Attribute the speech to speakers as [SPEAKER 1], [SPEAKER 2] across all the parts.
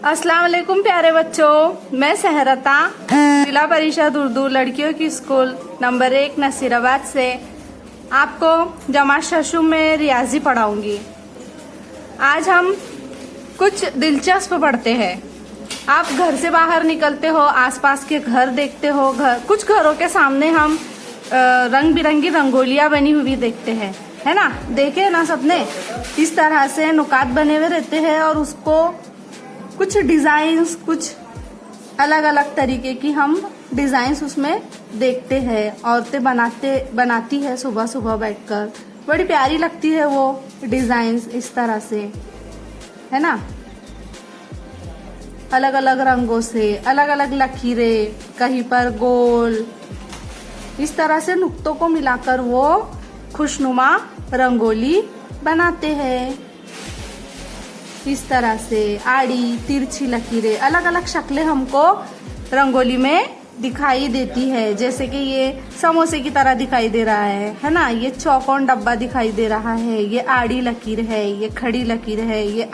[SPEAKER 1] अस्सलाम वालेकुम प्यारे बच्चों, मैं सहरता जिला परिषद उर्दू लड़कियों की स्कूल नंबर 1 नसीराबाद से आपको जमात शशु में रियाजी पढ़ाऊंगी। आज हम कुछ दिलचस्प पढ़ते हैं। आप घर से बाहर निकलते हो, आसपास के घर देखते हो, कुछ घरों के सामने हम रंग बिरंगी रंगोलियां बनी हुई देखते हैं, है ना। देखे ना सबने, इस तरह से नुकात बने हुए रहते हैं और उसको कुछ डिजाइन्स, कुछ अलग अलग तरीके की हम डिजाइन्स उसमें देखते हैं। औरतें बनाती है सुबह सुबह बैठकर, बड़ी प्यारी लगती है वो डिजाइन्स इस तरह से, है ना। अलग अलग रंगों से, अलग अलग लकीरें, कहीं पर गोल, इस तरह से नुक्तों को मिलाकर वो खुशनुमा रंगोली बनाते हैं। इस तरह से आड़ी तिरछी लकीरें, अलग अलग शक्लें हमको रंगोली में दिखाई देती है। जैसे कि ये समोसे की तरह दिखाई दे रहा है ना। ये चौकोन डब्बा दिखाई दे रहा है, ये आड़ी लकीर है, ये खड़ी लकीर है, ये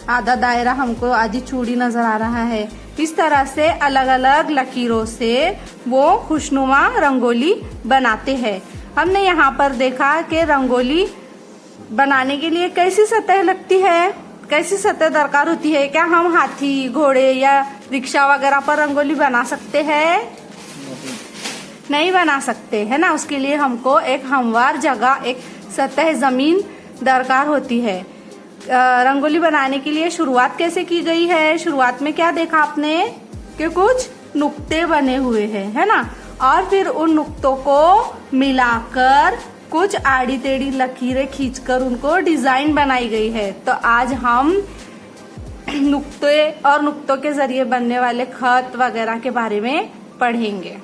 [SPEAKER 1] आधा दायरा हमको आधी चूड़ी नजर आ रहा है। इस तरह से अलग अलग लकीरों से वो खुशनुमा रंगोली बनाते हैं। हमने यहाँ पर देखा कि रंगोली बनाने के लिए कैसी सतह लगती है, कैसी सतह दरकार होती है। क्या हम हाथी, घोड़े या रिक्शा वगैरह पर रंगोली बना सकते हैं? नहीं बना सकते, है ना। उसके लिए हमको एक हमवार जगह, एक सतह जमीन दरकार होती है। रंगोली बनाने के लिए शुरुआत कैसे की गई है? शुरुआत में क्या देखा आपने कि कुछ नुक्ते बने हुए हैं, है ना। और फिर उन नुक्तों को मिलाकर कुछ आड़ी टेढ़ी लकीरें खींचकर उनको डिजाइन बनाई गई है। तो आज हम नुक्ते और नुक्तों के जरिए बनने वाले खत वगैरह के बारे में पढ़ेंगे।